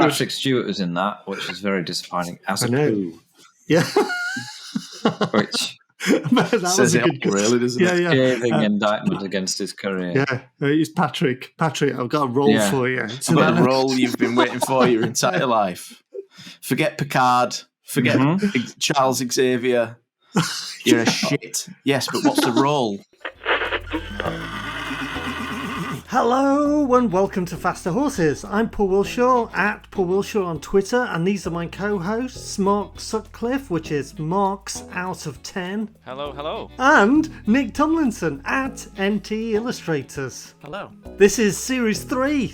Patrick Stewart was in that, which is very disappointing. As a poo. Yeah. Which that was a good really, doesn't it? Scathing indictment against his career. Yeah, it's Patrick. Patrick, I've got a role for you. I've got a role you've been waiting for your entire life. Forget Picard. Forget Charles Xavier. You're a shit. Yes, but what's the role? Hello and welcome to Faster Horses. I'm Paul Wilshaw at Paul Wilshaw on Twitter, and these are my co-hosts, Mark Sutcliffe, which is Mark's out of 10. Hello. And Nick Tomlinson at NT Illustrators. Hello. This is Series 3.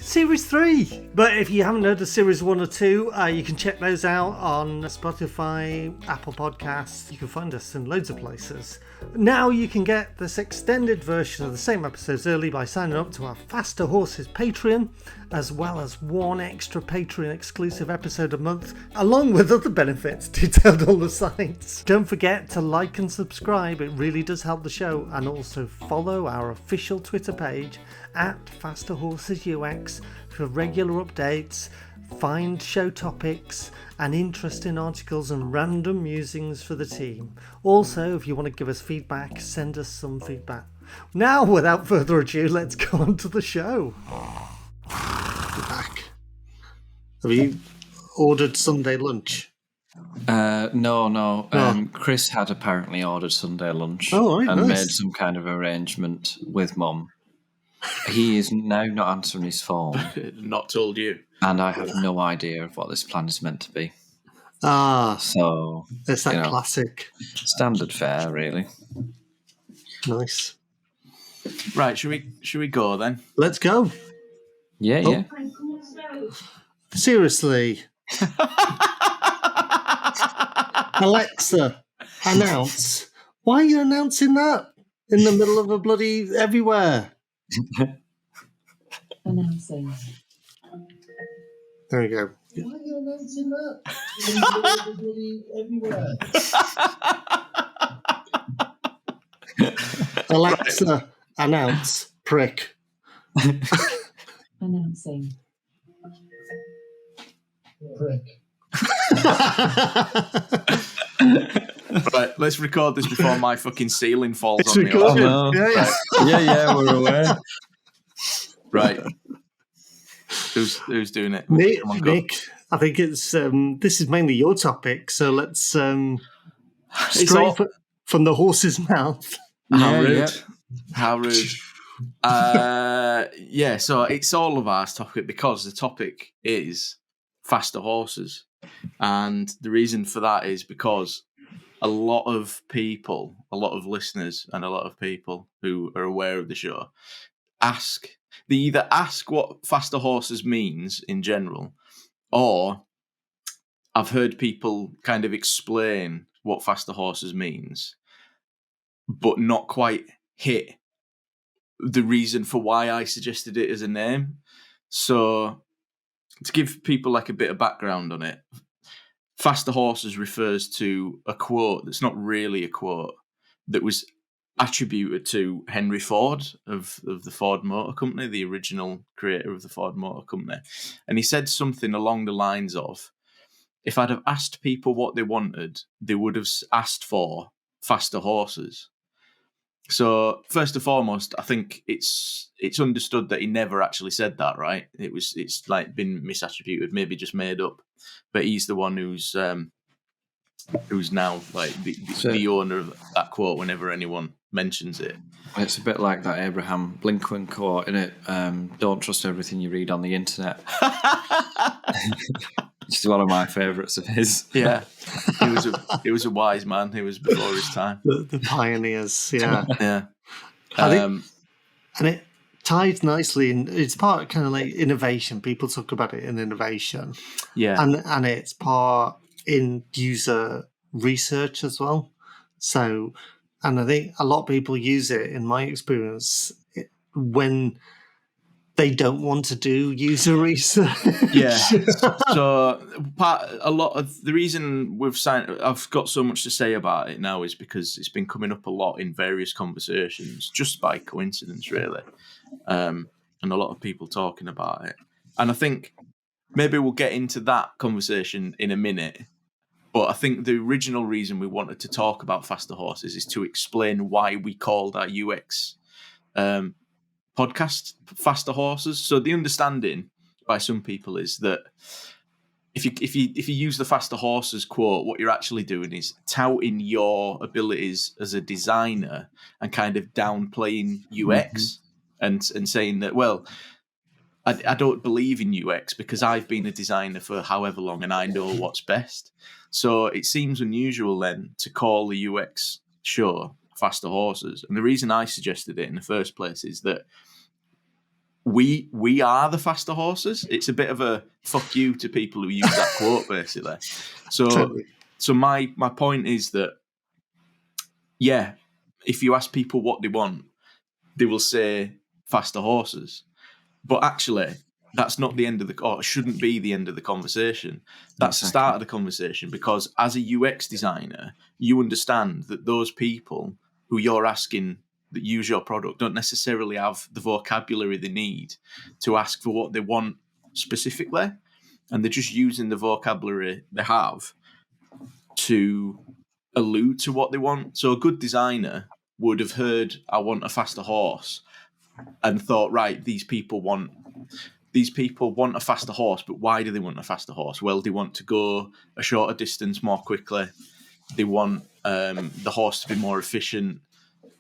But if you haven't heard of Series 1 or 2, you can check those out on Spotify, Apple Podcasts. You can find us in loads of places. Now you can get this extended version of the same episodes early by signing up to our Faster Horses Patreon, as well as one extra Patreon exclusive episode a month, along with other benefits detailed on the sites. Don't forget to like and subscribe, it really does help the show, and also follow our official Twitter page at Faster Horses UX for regular updates, find show topics and interesting articles and random musings for the team. Also, if you want to give us feedback, send us some feedback. Now, without further ado, let's go on to the show. Back. Have you ordered Sunday lunch? No. Chris had apparently ordered Sunday lunch made some kind of arrangement with Mum. He is now not answering his phone. Not told you. And I have no idea of what this plan is meant to be. So it's that classic standard fare, really. Nice. Right, should we go then? Let's go. Yeah. Seriously. Alexa, announce. Why are you announcing that in the middle of a bloody everywhere? Announcing. There we go. Why are you announcing that in the middle of a bloody everywhere? Alexa, announce. Prick. Announcing. Prick. Right, let's record this before my fucking ceiling falls It's on recorded. me. Yeah, we're aware. Right. Who's doing it? Nick, I think it's this is mainly your topic, so let's straight from the horse's mouth. How rude. How rude. So it's all of our topic because the topic is faster horses. And the reason for that is because a lot of people, a lot of listeners and a lot of people who are aware of the show they either ask what faster horses means in general, or I've heard people kind of explain what faster horses means, but not quite hit the reason for why I suggested it as a name. So to give people like a bit of background on it, faster horses refers to a quote that's not really a quote that was attributed to Henry Ford of the Ford Motor Company, the original creator of the Ford Motor Company. And he said something along the lines of, if I'd have asked people what they wanted, they would have asked for faster horses. So first and foremost, I think it's understood that he never actually said that, right? It's like been misattributed, maybe just made up. But he's the one who's now like the owner of that quote whenever anyone mentions it. It's a bit like that Abraham Lincoln quote, isn't it? Don't trust everything you read on the internet. Which is one of my favourites of his. Yeah, he was a wise man. He was before his time. The pioneers, yeah. Yeah. I think, and it ties nicely in. It's part of kind of like innovation. People talk about it in innovation. Yeah, and it's part in user research as well. So, and I think a lot of people use it, in my experience, when they don't want to do user research. Yeah. So a lot of the reason I've got so much to say about it now is because it's been coming up a lot in various conversations, just by coincidence, really. And a lot of people talking about it. And I think maybe we'll get into that conversation in a minute. But I think the original reason we wanted to talk about Faster Horses is to explain why we called our UX podcast Faster Horses. So the understanding by some people is that if you use the Faster Horses quote, what you're actually doing is touting your abilities as a designer and kind of downplaying UX and saying that, well, I don't believe in UX because I've been a designer for however long and I know what's best. So it seems unusual then to call the UX show Faster Horses. And the reason I suggested it in the first place is that we are the faster horses. It's a bit of a fuck you to people who use that quote, basically. So my point is that, yeah, if you ask people what they want, they will say faster horses. But actually, that's not the end of or it shouldn't be the end of the conversation. That's the start of the conversation, because as a UX designer, you understand that those people who you're asking that use your product don't necessarily have the vocabulary they need to ask for what they want specifically. And they're just using the vocabulary they have to allude to what they want. So a good designer would have heard, I want a faster horse, and thought, right, these people want a faster horse, but why do they want a faster horse? Well, they want to go a shorter distance more quickly. They want the horse to be more efficient.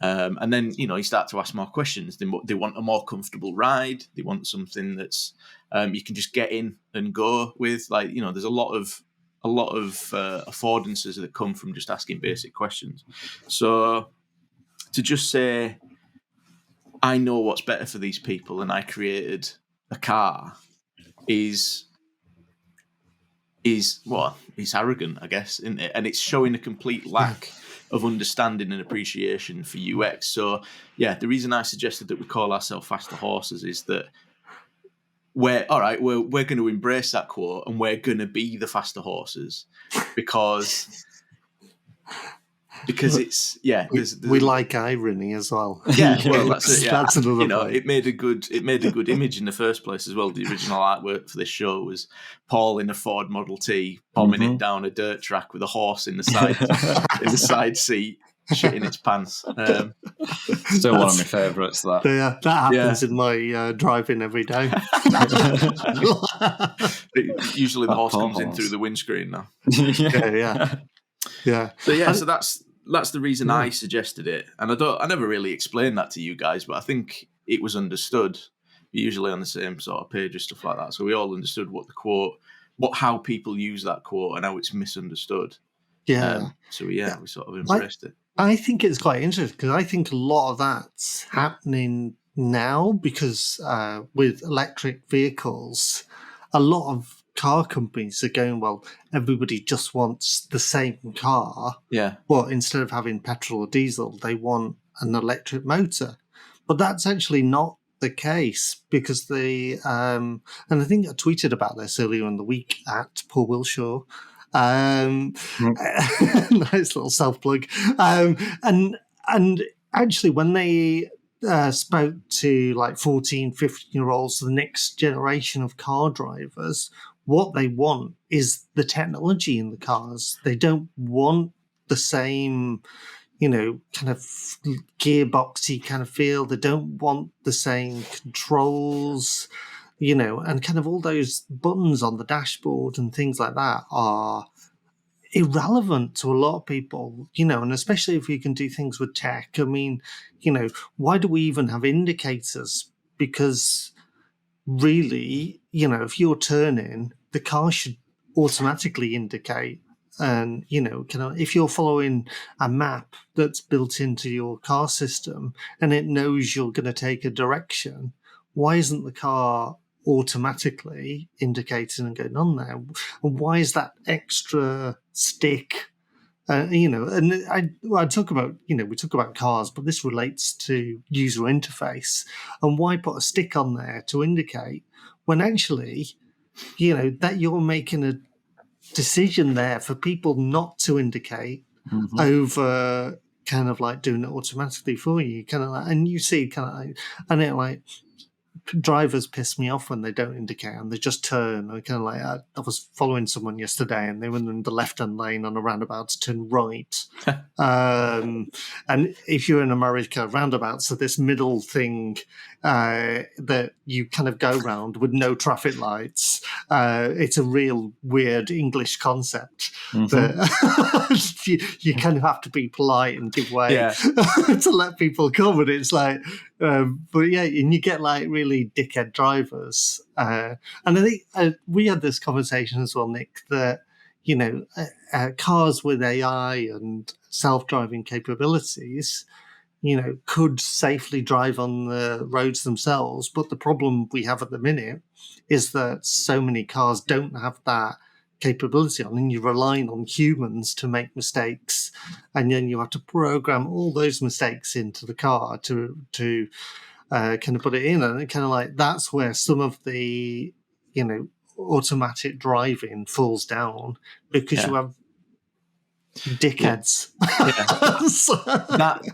And then, you start to ask more questions. They want a more comfortable ride. They want something that's you can just get in and go with. Like, there's a lot of affordances that come from just asking basic questions. So to just say, I know what's better for these people and I created a car is arrogant, I guess, isn't it? And it's showing a complete lack of understanding and appreciation for UX. So, yeah, the reason I suggested that we call ourselves Faster Horses is that we're going to embrace that quote and we're going to be the faster horses because it's we like irony as well. Yeah, well, that's it. Yeah. That's another point. It made a good image in the first place as well. The original artwork for this show was Paul in a Ford Model T bombing it down a dirt track with a horse in the side seat, shitting its pants. Still one of my favourites. That happens in my driving every day. Usually the horse comes in through the windscreen now. Yeah. So that's the reason I suggested it, and I never really explained that to you guys, but I think it was understood. We're usually on the same sort of page and stuff like that, so we all understood how people use that quote and how it's misunderstood. Yeah. We sort of embraced it. I think it's quite interesting because I think a lot of that's happening now because with electric vehicles, a lot of car companies are going, well, everybody just wants the same car. Yeah. But instead of having petrol or diesel, they want an electric motor. But that's actually not the case because and I think I tweeted about this earlier in the week at Paul Wilshaw. Nice little self-plug. And actually when they spoke to like 14, 15-year-olds, the next generation of car drivers, what they want is the technology in the cars. They don't want the same, kind of gearboxy kind of feel. They don't want the same controls, and kind of all those buttons on the dashboard and things like that are irrelevant to a lot of people, and especially if you can do things with tech. I mean, why do we even have indicators? Because really, if you're turning, the car should automatically indicate. And, if you're following a map that's built into your car system and it knows you're going to take a direction, why isn't the car automatically indicating and going on there? And why is that extra stick? And I talk about, we talk about cars, but this relates to user interface. And why put a stick on there to indicate when actually, that you're making a decision there for people not to indicate over kind of like doing it automatically for you, kind of like, and you see kind of like, and it like drivers piss me off when they don't indicate and they just turn. I kind of like, I was following someone yesterday and they were in the left-hand lane on a roundabout to turn right. And if you're in America, roundabouts are this middle thing that you kind of go round with no traffic lights. It's a real weird English concept. But you kind of have to be polite and give way to let people come. And it's like, but yeah, and you get like really dickhead drivers. And I think we had this conversation as well, Nick, that, you know, cars with AI and self-driving capabilities, you know, could safely drive on the roads themselves. But the problem we have at the minute is that so many cars don't have that capability on, and you're relying on humans to make mistakes, and then you have to program all those mistakes into the car to kind of put it in, and kind of like that's where some of the, you know, automatic driving falls down, because you have dickheads.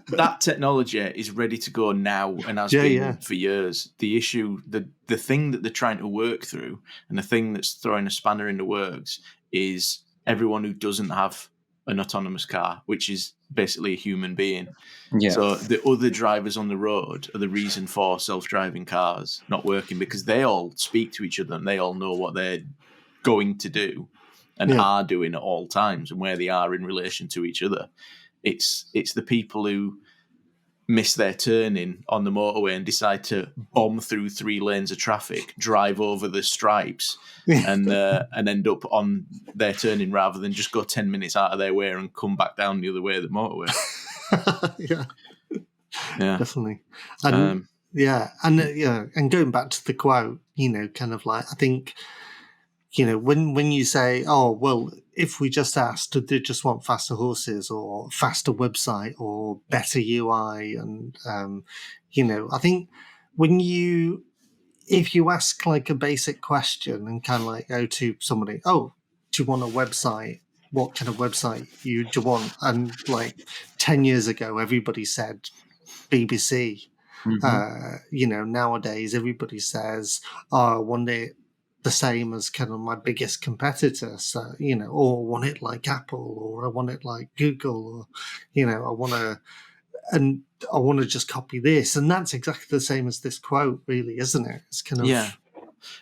That technology is ready to go now and has been for years. The issue, the thing that they're trying to work through, and the thing that's throwing a spanner in the works, is everyone who doesn't have an autonomous car, which is basically a human being. Yeah. So the other drivers on the road are the reason for self-driving cars not working, because they all speak to each other and they all know what they're going to do and are doing at all times and where they are in relation to each other. It's the people who miss their turning on the motorway and decide to bomb through 3 lanes of traffic, drive over the stripes, and end up on their turning rather than just go 10 minutes out of their way and come back down the other way of the motorway. Yeah, definitely. And and going back to the quote, you know, kind of like, I think, you know, when you say, oh, well, if we just asked, do they just want faster horses or faster website or better UI? And, you know, I think if you ask like a basic question and kind of like go to somebody, oh, do you want a website? What kind of website do you want? And like 10 years ago, everybody said BBC. You know, nowadays everybody says, oh, I want it the same as kind of my biggest competitor, so, you know, or I want it like Apple, or I want it like Google, or, you know, I want to just copy this, and that's exactly the same as this quote, really, isn't it? It's kind of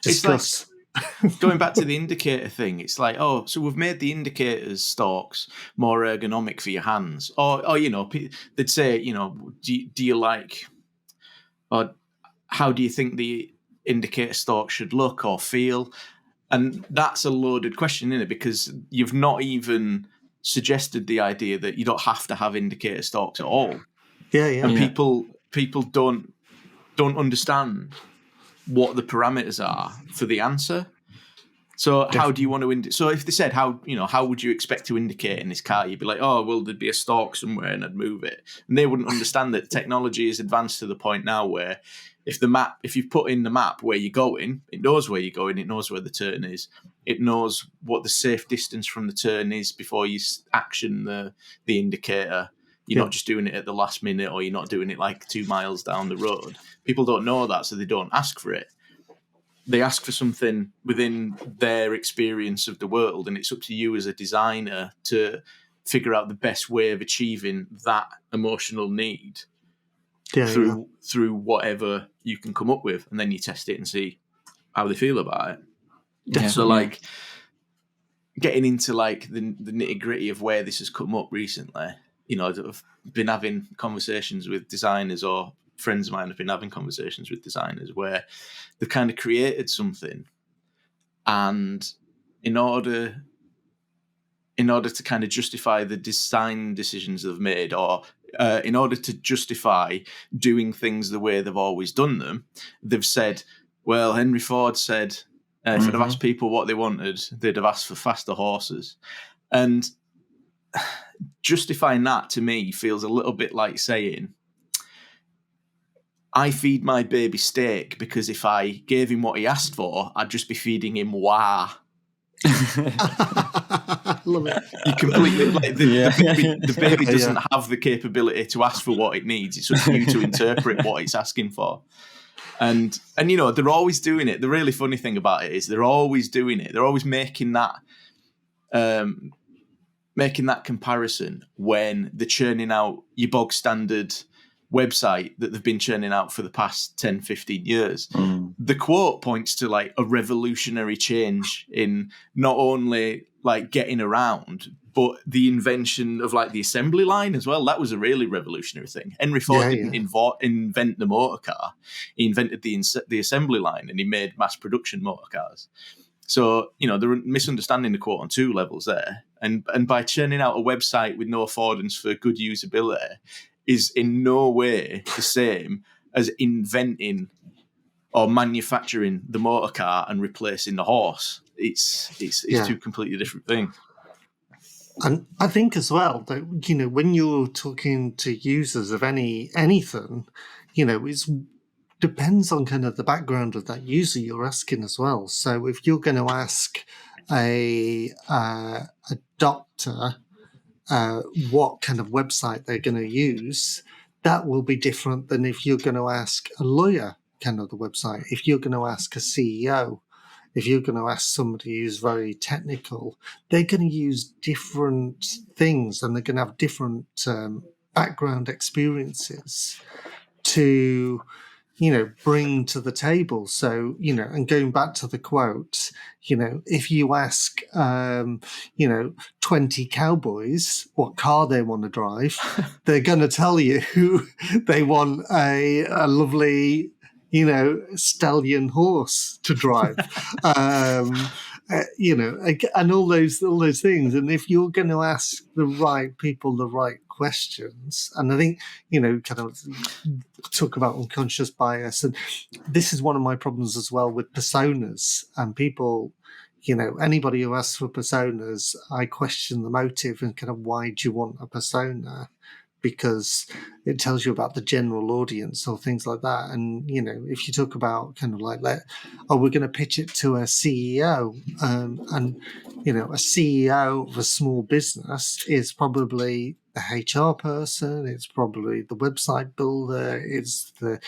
discuss. It's like, going back to the indicator thing, it's like, oh, so we've made the indicators stalks more ergonomic for your hands, or you know, they'd say, you know, do you like, or how do you think the indicator stalk should look or feel? And that's a loaded question, isn't it? Because you've not even suggested the idea that you don't have to have indicator stalks at all. And people don't understand what the parameters are for the answer. So how do you want to so if they said how would you expect to indicate in this car, you'd be like, oh, well, there'd be a stalk somewhere and I'd move it. And they wouldn't understand that technology is advanced to the point now where if you put in the map where you're going, it knows where you're going, it knows where the turn is, it knows what the safe distance from the turn is before you action the indicator. You're not just doing it at the last minute, or you're not doing it like 2 miles down the road. People don't know that, so they don't ask for it. They ask for something within their experience of the world, and it's up to you as a designer to figure out the best way of achieving that emotional need through whatever you can come up with, and then you test it and see how they feel about it. So like getting into like the nitty gritty of where this has come up recently, you know, I've been having conversations with designers, or friends of mine have been having conversations with designers where they've kind of created something, and in order to kind of justify the design decisions they've made, or in order to justify doing things the way they've always done them, they've said, well, Henry Ford said, if I'd have asked people what they wanted, they'd have asked for faster horses. And justifying that, to me, feels a little bit like saying, I feed my baby steak because if I gave him what he asked for, I'd just be feeding him wah. Love it. You completely like the baby doesn't have the capability to ask for what it needs. It's up to you to interpret what it's asking for. And you know, they're always doing it. The really funny thing about it is they're always doing it. They're always making that comparison when they're churning out your bog standard website that they've been churning out for the past 10, 15 years. The quote points to like a revolutionary change in not only like getting around, but the invention of like the assembly line as well. That was a really revolutionary thing. Henry Ford didn't invent the motor car. He invented the assembly line, and he made mass production motor cars. So, you know, they're misunderstanding the quote on two levels there. And by churning out a website with no affordance for good usability is in no way the same as inventing or manufacturing the motor car and replacing the horse. It's two completely different things. And I think as well that, you know, when you're talking to users of anything, you know, it depends on kind of the background of that user you're asking as well. So if you're going to ask a doctor what kind of website they're going to use, that will be different than if you're going to ask a lawyer kind of the website. If you're going to ask a CEO, if you're going to ask somebody who's very technical, they're going to use different things, and they're going to have different background experiences to, you know, bring to the table. So, you know, and going back to the quote, you know, if you ask, you know, 20 cowboys what car they want to drive, they're going to tell you they want a lovely, you know, stallion horse to drive, you know, and all those things. And if you're going to ask the right people the right questions, and I think, you know, kind of talk about unconscious bias, and this is one of my problems as well with personas and people. You know, anybody who asks for personas, I question the motive and kind of why do you want a persona? Because it tells you about the general audience or things like that. And, you know, if you talk about kind of like, we're going to pitch it to a CEO, and, you know, a CEO of a small business is probably the HR person, it's probably the website builder, it's the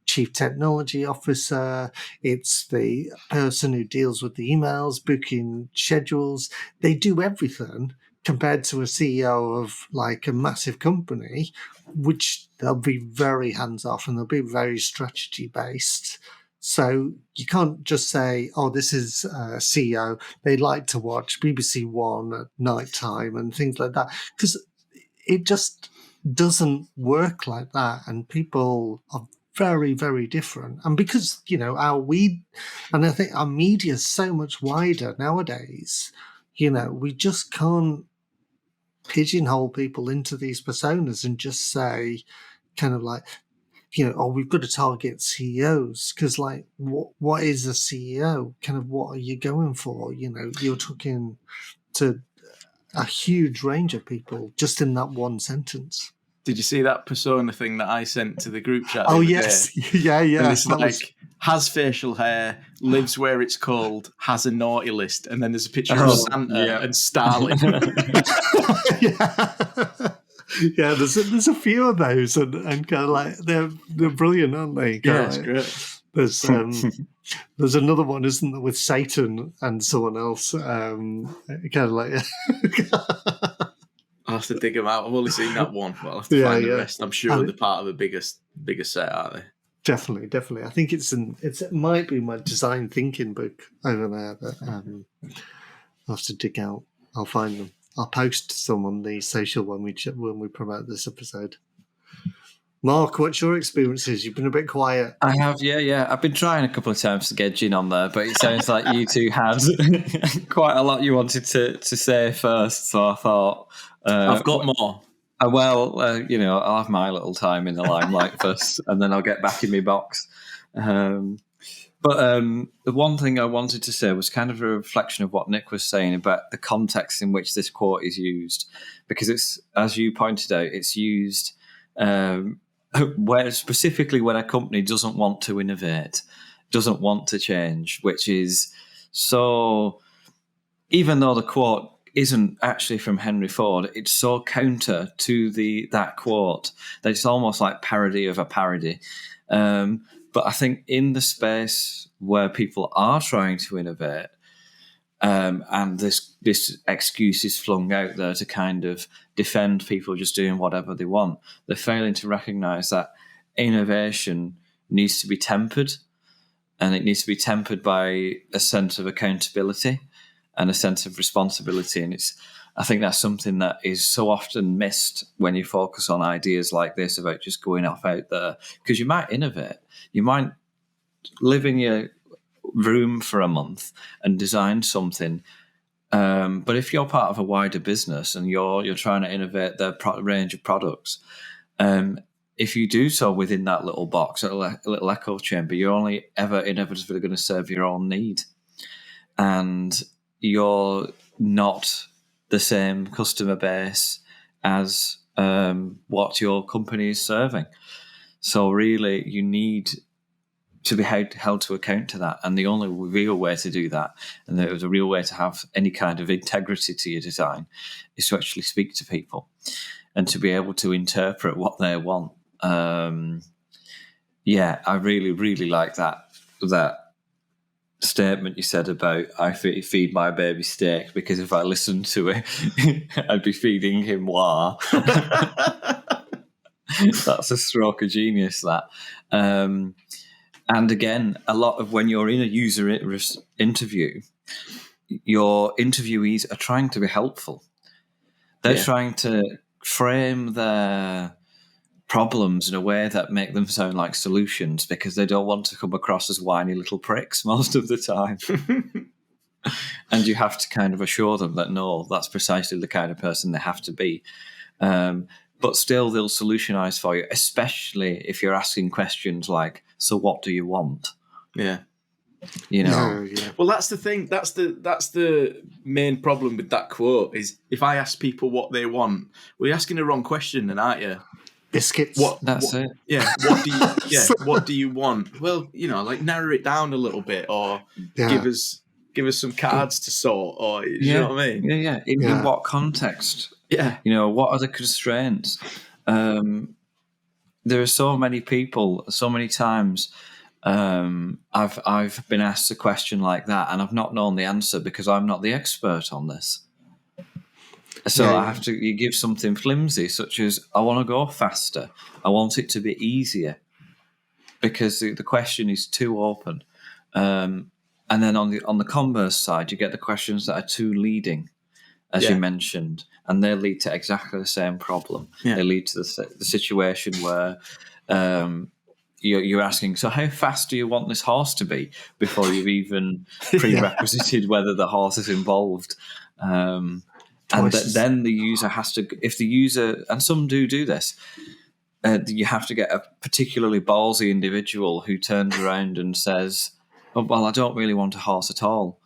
chief technology officer, it's the person who deals with the emails, booking schedules. They do everything, compared to a CEO of like a massive company, which they'll be very hands-off and they'll be very strategy-based. So you can't just say, oh, this is a CEO. They like to watch BBC One at night time and things like that, because it just doesn't work like that. And people are very, very different. And because, you know, and I think our media is so much wider nowadays, you know, we just can't pigeonhole people into these personas and just say kind of like, you know, oh, we've got to target CEOs, because like what is a CEO? Kind of what are you going for? You know, you're talking to a huge range of people just in that one sentence. Did you see that persona thing that I sent to the group chat? Oh, yes. Yeah. And it's like, has facial hair, lives where it's cold, has a naughty list, and then there's a picture of Santa and Stalin. Yeah, there's a few of those, and kind of like they're brilliant, aren't they? Yeah, it's great. There's another one, isn't there, with Satan and someone else, kind of like. I'll have to dig them out. I've only seen that one, but I'll have to find the rest. I'm sure they're part of a bigger set, aren't they? Definitely. I think it might be my design thinking book over there that I'll have to dig out. I'll find them. I'll post some on the social when we promote this episode. Mark, what's your experiences? You've been a bit quiet. I have, yeah. I've been trying a couple of times to get Gin on there, but it sounds like you two had quite a lot you wanted to say first. So I thought I've got more. You know, I'll have my little time in the limelight first, and then I'll get back in my box. But the one thing I wanted to say was kind of a reflection of what Nick was saying about the context in which this quote is used, because it's, as you pointed out, it's used where specifically when a company doesn't want to innovate, doesn't want to change, which is so. Even though the quote isn't actually from Henry Ford, it's so counter to that quote that it's almost like parody of a parody. But I think in the space where people are trying to innovate, and this excuse is flung out there to kind of defend people just doing whatever they want, they're failing to recognise that innovation needs to be tempered, and it needs to be tempered by a sense of accountability and a sense of responsibility. And I think that's something that is so often missed when you focus on ideas like this about just going off out there, because you might innovate, you might live in your room for a month and design something. But if you're part of a wider business and you're trying to innovate their range of products, if you do so within that little box, a little echo chamber, you're only ever inevitably going to serve your own need. And you're not the same customer base as what your company is serving. So really, you need to be held to account to that. And the only real way to do that, and there was a real way to have any kind of integrity to your design, is to actually speak to people and to be able to interpret what they want. I really, really like that statement you said about I feed my baby steak, because if I listened to it, I'd be feeding him war. That's a stroke of genius, that. And again, a lot of when you're in a user interview, your interviewees are trying to be helpful. They're trying to frame their problems in a way that make them sound like solutions, because they don't want to come across as whiny little pricks most of the time. And you have to kind of assure them that, no, that's precisely the kind of person they have to be. But still, they'll solutionize for you, especially if you're asking questions like, so what do you want? Yeah. You know? Yeah. Well, that's the thing. That's the main problem with that quote is if I ask people what they want, well, you're asking the wrong question, then, aren't you? Biscuits. It. Yeah. What do you want? Well, like narrow it down a little bit, or give us some cards to sort, or you know what I mean? Yeah. In what context? Yeah. What are the constraints? There are so many people, so many times I've been asked a question like that, and I've not known the answer because I'm not the expert on this. So I have to give something flimsy, such as I want to go faster. I want it to be easier, because the question is too open. And then on the converse side, you get the questions that are too leading, as you mentioned, and they lead to exactly the same problem. Yeah. They lead to the situation where you're asking, so how fast do you want this horse to be, before you've even prerequisited whether the horse is involved. And then the user has to, if the user, and some do this, you have to get a particularly ballsy individual who turns around and says, oh, well, I don't really want a horse at all.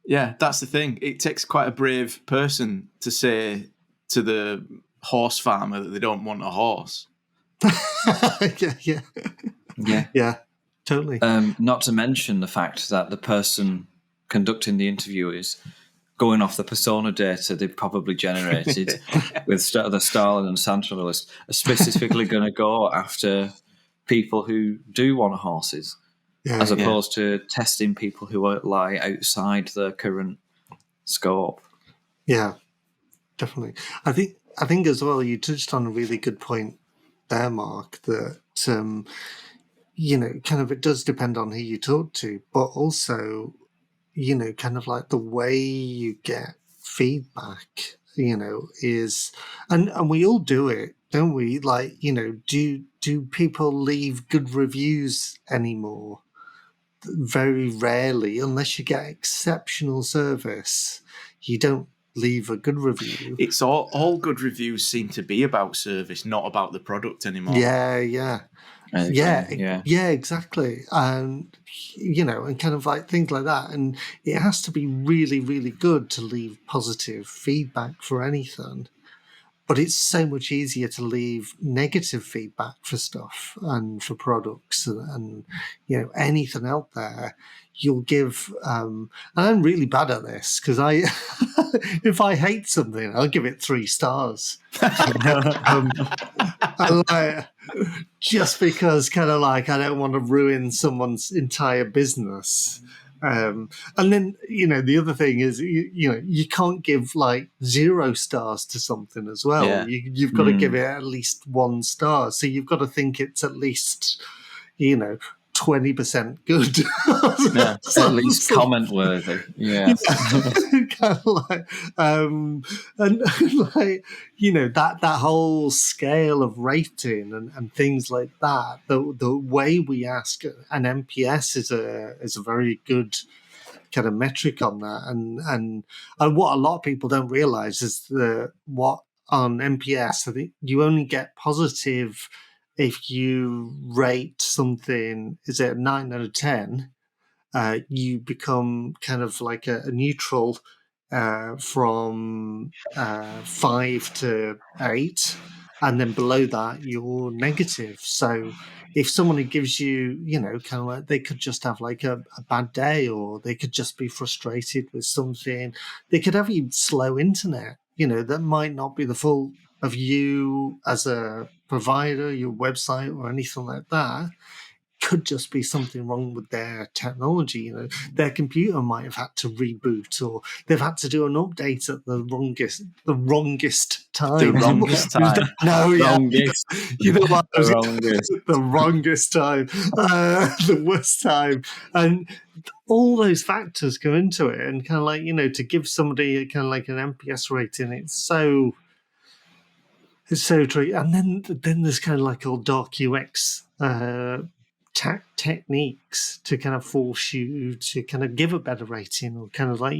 Yeah, that's the thing. It takes quite a brave person to say to the horse farmer that they don't want a horse. Yeah, totally. Not to mention the fact that the person conducting the interview is going off the persona data they've probably generated with the Starlin and Santa list, are specifically going to go after people who do want horses, as opposed to testing people who lie outside the current scope. Yeah, definitely. I think as well, you touched on a really good point there, Mark, that kind of it does depend on who you talk to, but also, kind of like the way you get feedback, is, and we all do it, don't we? Like, do people leave good reviews anymore? Very rarely, unless you get exceptional service, you don't leave a good review. It's all good reviews seem to be about service, not about the product anymore. Yeah, exactly. And and kind of like things like that. And it has to be really, really good to leave positive feedback for anything. But it's so much easier to leave negative feedback for stuff and for products and anything out there. You'll give, and I'm really bad at this because if I hate something, I'll give it 3 stars. And like, just because kind of like I don't want to ruin someone's entire business. And then, the other thing is, you can't give like 0 stars to something as well. Yeah. You've got to give it at least 1 star. So you've got to think it's at least, 20% good. Yeah, at least comment worthy. Yeah. Kind of like, and like, that whole scale of rating and things like that. The way we ask an MPS is a very good kind of metric on that, and what a lot of people don't realize is what on MPS, I think you only get positive if you rate something, is it a 9 out of 10, you become kind of like a neutral from 5 to 8, and then below that you're negative. So if somebody gives you, kind of like, they could just have like a bad day, or they could just be frustrated with something. They could have even slow internet, that might not be the fault of you as a provider, your website, or anything like that. Could just be something wrong with their technology. Their computer might have had to reboot, or they've had to do an update at the wrongest time. The wrongest time. No, yeah. Wrongest. You know what? The wrongest. The wrongest time. The worst time. And all those factors go into it. And kind of like, to give somebody kind of like an MPS rating, it's so true. And then there's kind of like all dark UX techniques to kind of force you to kind of give a better rating, or kind of like,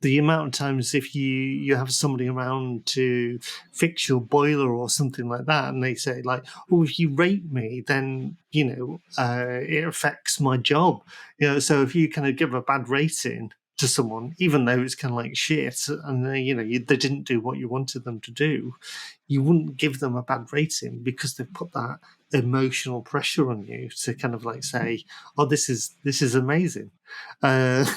the amount of times if you have somebody around to fix your boiler or something like that, and they say like, oh, if you rate me, then it affects my job. So if you kind of give a bad rating to someone, even though it's kind of like shit, and they didn't do what you wanted them to do, you wouldn't give them a bad rating, because they've put that emotional pressure on you to kind of like say, oh, this is amazing. And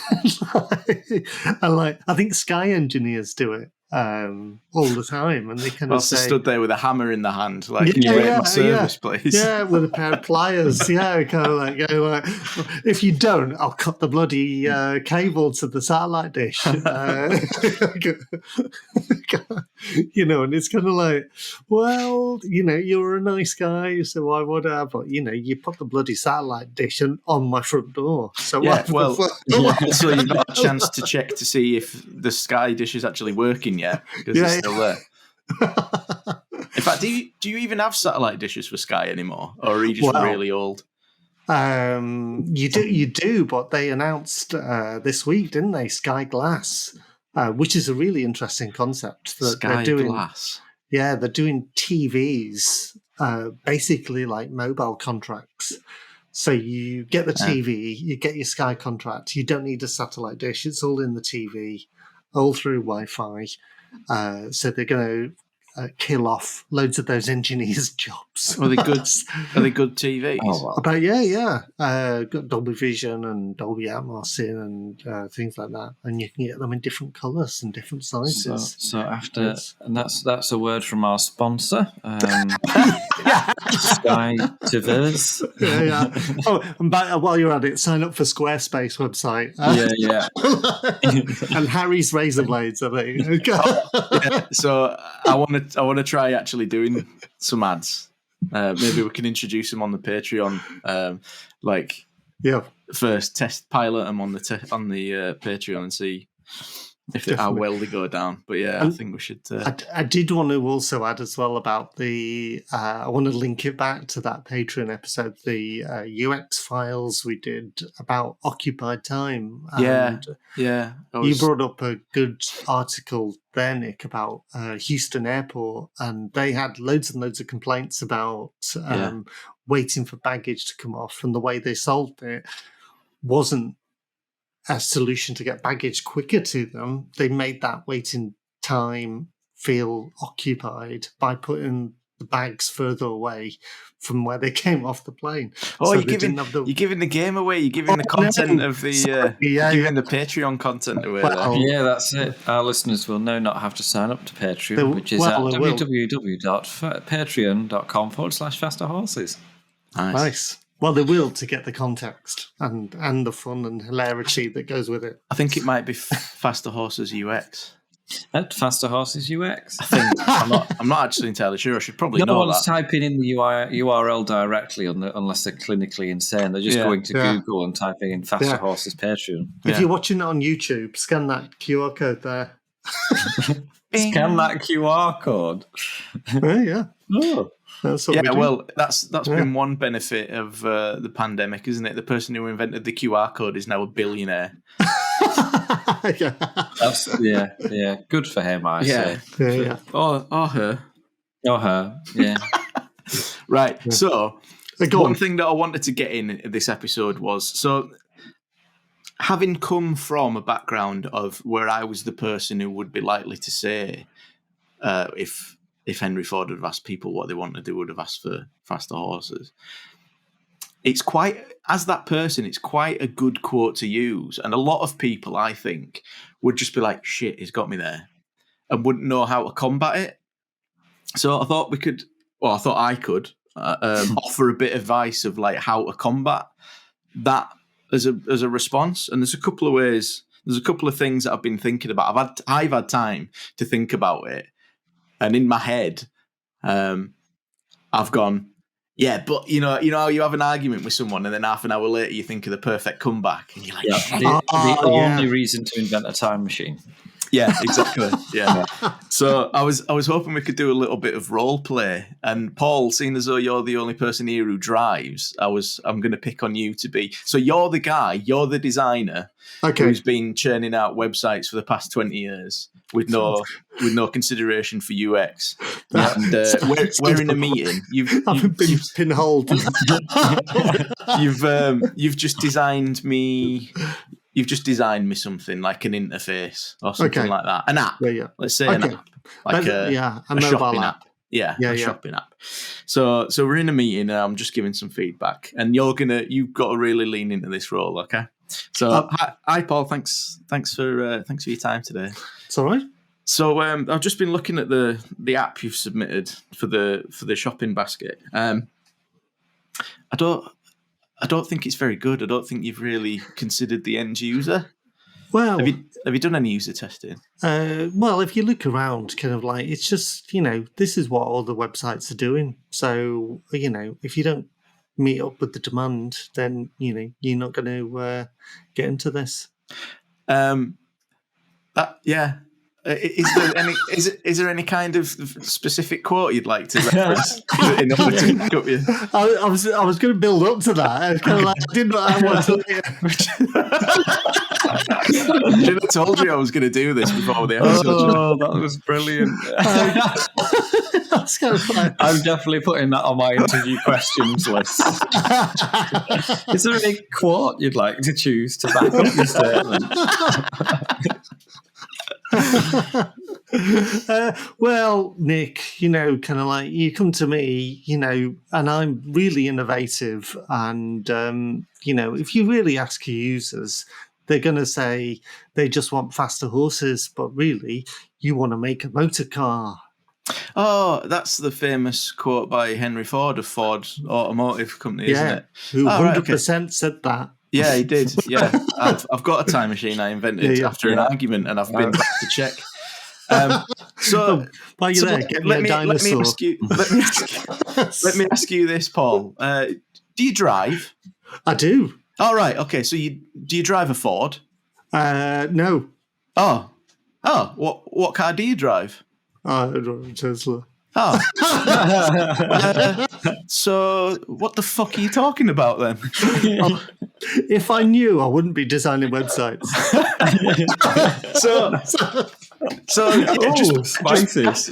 like, I think Sky engineers do it all the time, and they kind of say, stood there with a hammer in the hand, like, can you rate my service, please? Yeah, with a pair of pliers. Yeah, kind of like, if you don't, I'll cut the bloody cable to the satellite dish. And it's kind of like, well, you're a nice guy, so why would I? But you put the bloody satellite dish on my front door. So yeah, so you've got a chance to check to see if the Sky dish is actually working yet, because it's still there. In fact, do you even have satellite dishes for Sky anymore, or are you just really old? You do, but they announced this week, didn't they? Sky Glass, which is a really interesting concept. Sky Glass. Yeah, they're doing TVs, basically like mobile contracts. So you get the TV, you get your Sky contract. You don't need a satellite dish; it's all in the TV, all through Wi-Fi. So they're going to kill off loads of those engineers' jobs. Are they good? Are they good TVs? Oh, well. But yeah. Got Dolby Vision and Dolby Atmos in, and things like that, and you can get them in different colours and different sizes. So after, and that's a word from our sponsor, Sky TVs. Yeah. Oh, and while you're at it, sign up for Squarespace website. And Harry's razor blades, I think. So I want to try actually doing some ads. Maybe we can introduce them on the Patreon. First test pilot them on the Patreon and see how well they go down. But yeah, I think we should. I did want to also add as well about the. I want to link it back to that Patreon episode, the UX files we did about occupied time. And you brought up a good article there, Nick, about Houston Airport, and they had loads and loads of complaints about waiting for baggage to come off, and the way they solved it wasn't a solution to get baggage quicker to them. They made that waiting time feel occupied by putting the bags further away from where they came off the plane. Oh, So you're they giving didn't have the- you're giving the game away. You're giving the Oh, content no. of the Sorry, you're giving the Patreon content away. Well, there. Yeah, that's it. Our listeners will now not have to sign up to Patreon, which is at they will. www.patreon.com/fasterhorses. Nice. Well, they will to get the context and the fun and hilarity that goes with it. I think it might be Faster Horses UX. At Faster Horses UX. I think I'm not actually entirely sure. I should probably No know one's that. typing in the URL directly unless they're clinically insane. They're just going to Google and typing in Faster Horses Patreon. If you're watching it on YouTube, scan that QR code there. Scan that QR code. Yeah. Oh. That's what we do. Well, that's been one benefit of the pandemic, isn't it? The person who invented the QR code is now a billionaire. Yeah. That's, yeah. Good for him, I say. Yeah. Or her. Or her, yeah. Right. Yeah. So Go one on. thing that I wanted to get in this episode was having come from a background of where I was the person who would be likely to say if Henry Ford had asked people what they wanted, they would have asked for faster horses. It's quite, as that person, it's quite a good quote to use. And a lot of people, I think, would just be like, shit, he's got me there, and wouldn't know how to combat it. So I thought I could offer a bit of advice of like how to combat that as a response. And there's a couple of ways, there's a couple of things that I've been thinking about. I've had time to think about it. And in my head, I've gone, yeah, but you know how you have an argument with someone and then half an hour later you think of the perfect comeback and you're like, the only reason to invent a time machine. Yeah, exactly. Yeah. So I was hoping we could do a little bit of role play. And Paul, seeing as though you're the only person here who drives, I'm going to pick on you to be. So you're the guy, you're the designer who's been churning out websites for the past 20 years with no consideration for UX. And we're in a meeting. I've been pinholed. You've just designed me. You've just designed me something like an interface or something like that. An app. Yeah. Let's say an app. Like a mobile shopping app. Yeah, shopping app. So we're in a meeting and I'm just giving some feedback. And you've got to really lean into this role, okay? So hi Paul, thanks for your time today. It's all right. So I've just been looking at the app you've submitted for the shopping basket. I don't think it's very good. I don't think you've really considered the end user. Well, have you done any user testing? Well, if you look around, kind of like, it's just, this is what all the websites are doing. So, if you don't meet up with the demand, then, you're not going to get into this. Is there any kind of specific quote you'd like to reference in order to pick up you? I was going to build up to that. I was kind of like, I didn't know I wanted to. I should have told you I was going to do this before the episode. Oh, that was brilliant. That's kind of fun. I'm definitely putting that on my interview questions list. Is there any quote you'd like to choose to back up your statement? Well, Nick, kind of like, you come to me, and I'm really innovative. And, if you really ask your users, they're going to say they just want faster horses, but really, you want to make a motor car. Oh, that's the famous quote by Henry Ford of Ford Automotive Company, isn't it? Who 100% said that. Yeah, he did. Yeah, I've got a time machine I invented after an argument, and I've been back to check. So while you're there, get me a dinosaur. Let me ask you this, Paul. Do you drive? I do. All right. Okay. So do you drive a Ford? No. Oh. What car do you drive? I drive a Tesla. Oh. So what the fuck are you talking about then? If I knew, I wouldn't be designing websites.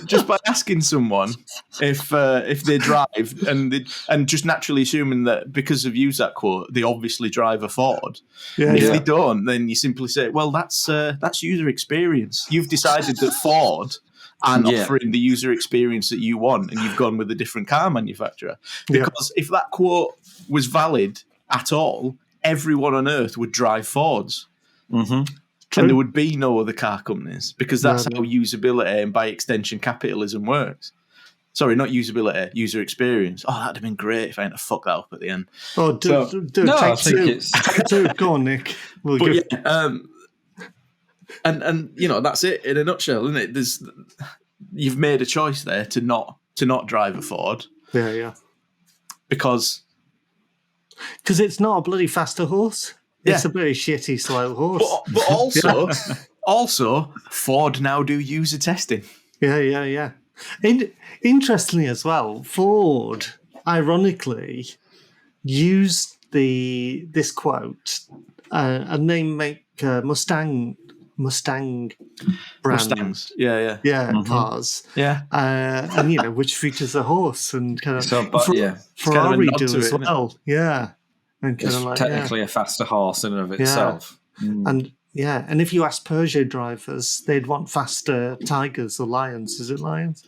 Just by asking someone if they drive and just naturally assuming that because of used that quote, they obviously drive a Ford. If they don't, then you simply say, well, that's user experience. You've decided that Ford and Yeah. offering the user experience that you want, and you've gone with a different car manufacturer. Because if that quote was valid at all, everyone on earth would drive Fords. Mm-hmm. And there would be no other car companies, because that's No. how usability and by extension capitalism works. Sorry, not usability, user experience. Oh, that'd have been great if I hadn't fucked that up at the end. Oh, I think it's take two. Go on, Nick. We'll But give. yeah, and you know, that's it in a nutshell, isn't it? You've made a choice there to not drive a Ford. Yeah. Because it's not a bloody faster horse. It's a very shitty slow horse. but also Ford now do user testing. Yeah. Interestingly as well, Ford, ironically, used this quote, and they make Mustang brand. Mustangs. Yeah. Cars. Yeah. And which features a horse and kind of yeah. Ferrari nod do to as it, isn't it? well. Yeah. And kind It's of like technically a faster horse in and of itself. And and if you ask Peugeot drivers, they'd want faster Tigers or Lions. Is it Lions?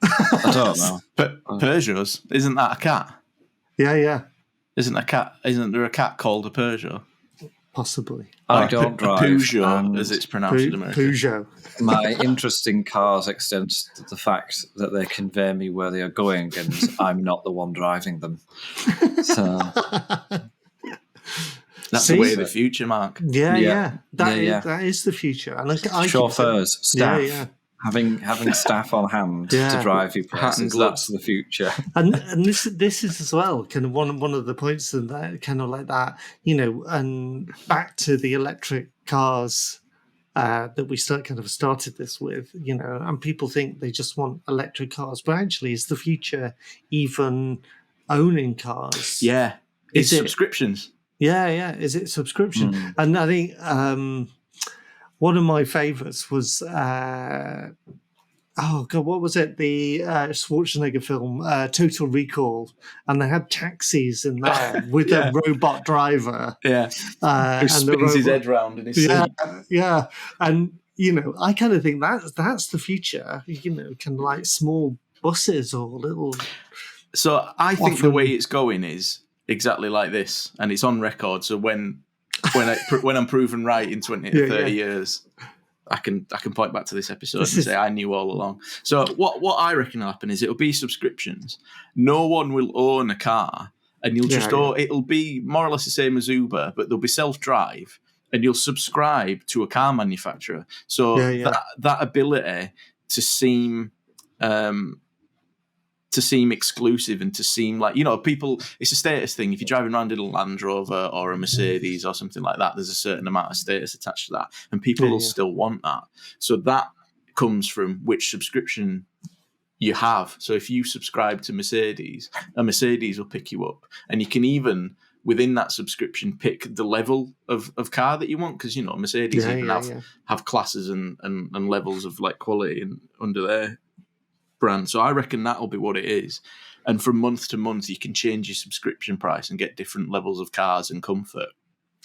I don't know. But Peugeots, isn't that a cat? Yeah. Isn't there a cat called a Peugeot? Possibly. I don't drive. Peugeot, and as it's pronounced in America. Peugeot. my interest in cars extends to the fact that they convey me where they are going, and I'm not the one driving them. So That's the way of the future, Mark. Yeah. That is the future. And I chauffeurs, staff, Yeah. having staff on hand to drive you Hat and places. gloves. That's the future. And this is as well kind of one of the points of that, kind of like that, and back to the electric cars that we started this with, and people think they just want electric cars, but actually is the future even owning cars? Yeah. It's Is it- subscriptions. Yeah. Is it subscription? And I think one of my favorites was what was it? The Schwarzenegger film, Total Recall, and they had taxis in there with a robot driver. Yeah. Who and spins his head round in his seat. Yeah, and I kind of think that's the future. Kind of like small buses or little. So I think the way it's going is exactly like this, and it's on record. So when I'm proven right in 20 to 30 years, I can point back to this episode and say I knew all along. So what I reckon will happen is it'll be subscriptions. No one will own a car, and you'll just it'll be more or less the same as Uber, but they'll be self-drive, and you'll subscribe to a car manufacturer. So that ability to seem exclusive and to seem like, people, it's a status thing. If you're driving around in a Land Rover or a Mercedes or something like that, there's a certain amount of status attached to that, and people will still want that. So that comes from which subscription you have. So if you subscribe to Mercedes, a Mercedes will pick you up, and you can even within that subscription pick the level of car that you want, because Mercedes have classes and levels of like quality under their brand. So I reckon that'll be what it is, and from month to month you can change your subscription price and get different levels of cars and comfort.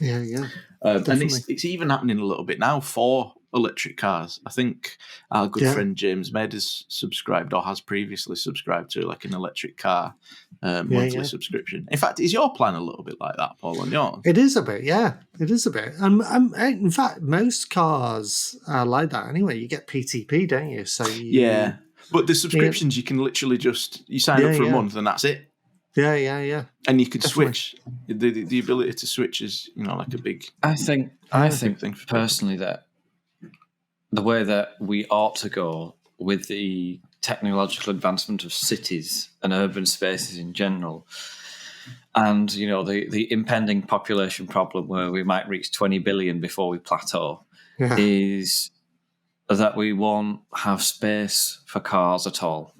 And it's even happening a little bit now for electric cars. I think our good friend James Med has subscribed, or has previously subscribed to, like an electric car monthly subscription. In fact, is your plan a little bit like that, Paul, on yours? It is a bit, it is a bit. In fact, most cars are like that anyway. You get PTP, don't you? So but the subscriptions, you can literally you sign up for a month and that's it. Yeah. And you could switch. The ability to switch is, like a big. I think personally that the way that we ought to go with the technological advancement of cities and urban spaces in general, and the impending population problem where we might reach 20 billion before we plateau, is that we won't have space for cars at all,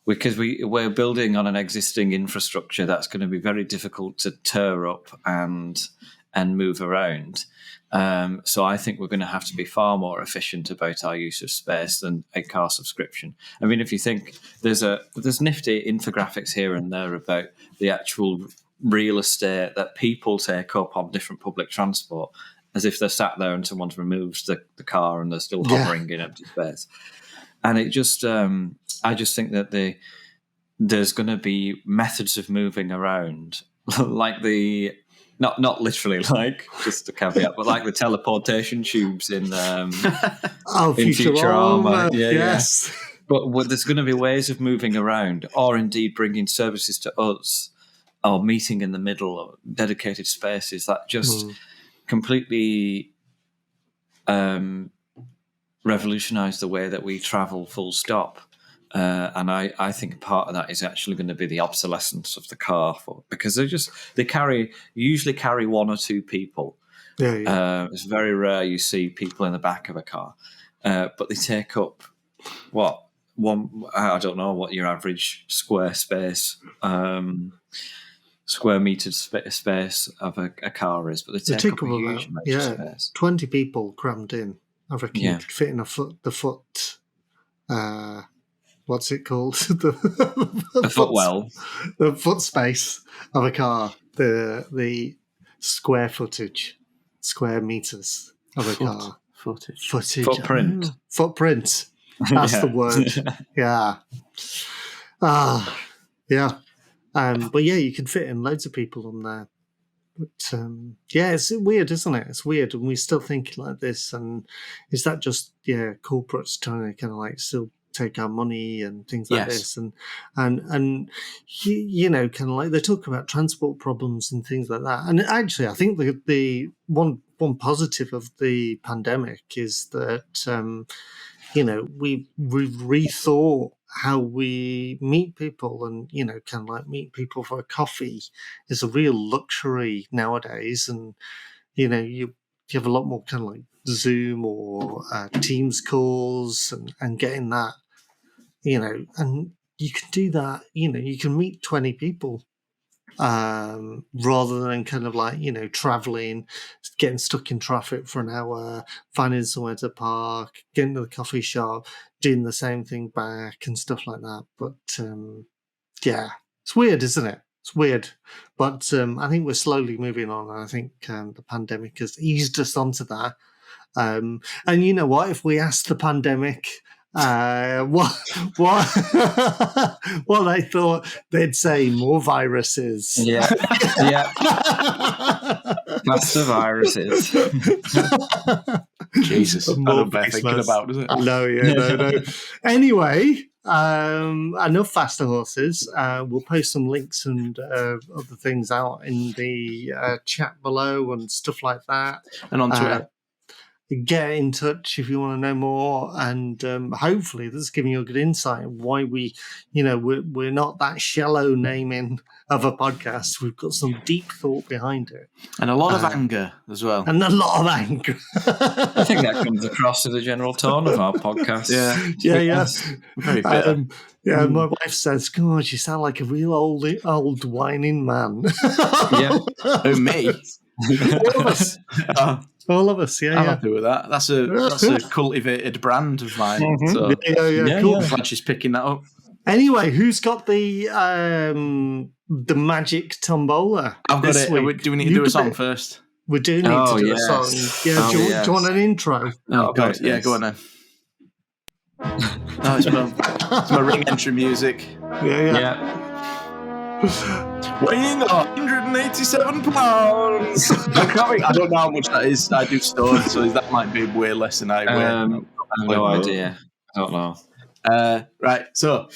because we're building on an existing infrastructure that's going to be very difficult to tear up and move around. So I think we're going to have to be far more efficient about our use of space than a car subscription. I mean, if you think there's nifty infographics here and there about the actual real estate that people take up on different public transport, as if they're sat there and someone's removed the car and they're still hovering in empty space. and it just I just think that there's going to be methods of moving around, like the not literally, like, just a caveat, but like the teleportation tubes in Futurama. Yes. But there's going to be ways of moving around, or indeed bringing services to us, or meeting in the middle, or dedicated spaces that just completely revolutionise the way that we travel, full stop. And I think part of that is actually going to be the obsolescence of the car, because they usually carry one or two people. It's very rare you see people in the back of a car, but they take up I don't know what your average square metered space of a car is, but they take up a huge amount of space. 20 people crammed in. I reckon you could fit in the foot. What's it called? The footwell. The foot space of a car. The square footage, square meters of a car. Footage. Footprint. Footprint. That's the word. Yeah. Yeah. But yeah, you can fit in loads of people on there. But it's weird, isn't it? It's weird, and we're still thinking like this. And is that just corporates trying to kind of like still take our money and things like this? And you know, kind of like they talk about transport problems and things like that. And actually, I think the one positive of the pandemic is that you know, we've rethought how we meet people, and, you know, kind of like meet people for a coffee is a real luxury nowadays. And, you know, you have a lot more kind of like Zoom or Teams calls and getting that, you know, and you can do that, you know, you can meet 20 people rather than kind of like, you know, traveling, getting stuck in traffic for an hour, finding somewhere to park, getting to the coffee shop, doing the same thing back and stuff like that. But it's weird, isn't it? It's weird. But I think we're slowly moving on, and I think the pandemic has eased us onto that. And you know what? If we asked the pandemic what they thought, they'd say more viruses. Yeah. Faster viruses. Jesus, I don't bear thinking about, does it? No. Anyway, enough faster horses. We'll post some links and other things out in the chat below and stuff like that. And on Twitter. Get in touch if you want to know more, and hopefully this is giving you a good insight of why we're not that shallow naming of a podcast. We've got some deep thought behind it, and a lot of anger as well, and a lot of anger. I think that comes across to the general tone of our podcast. Yeah. Very bitter. My wife says, "God, you sound like a real old whining man." Yeah, who, me? All of us. All of us, I'm happy with that. That's a cultivated brand of mine. Mm-hmm. So. Cool. I'm glad she's picking that up. Anyway, who's got the magic tombola? I've got it. Do we need to do a song first? We do need to do a song. Yeah, do you want an intro? Oh, God. Yeah, go on then. It's my ring entry music. Yeah. Weighing 187 pounds. I don't know how much that is. I do stone, so that might be way less than I weigh. I have no idea. I don't know. Right, so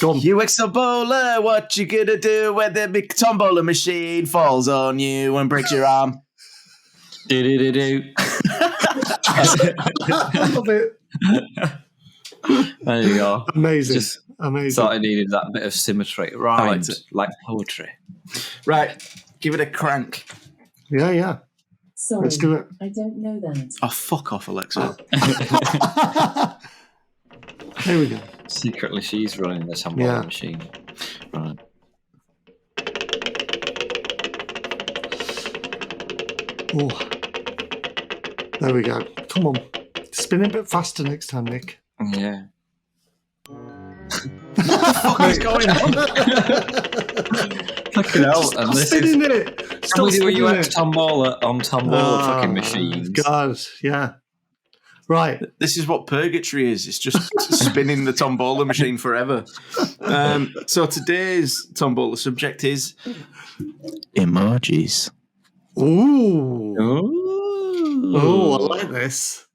go on. You ex-tombola, what you gonna do when the big tombola machine falls on you and breaks your arm? Do. I love it. There you go. Amazing. Thought I needed that bit of symmetry. Rhymed like poetry. Right, give it a crank. Yeah. Sorry, let's do it. I don't know that. Oh, fuck off, Alexa. There we go. Secretly, she's running the tombola machine. Right. Oh, there we go. Come on, spin a bit faster next time, Nick. Yeah. What the fuck is going on? Fucking hell. And this spinning is... it. Can we do a UX tombola on tombola fucking machines? God, yeah. Right. This is what purgatory is. It's just spinning the tombola machine forever. So today's tombola subject is emojis. Ooh. Ooh. Oh, I like this.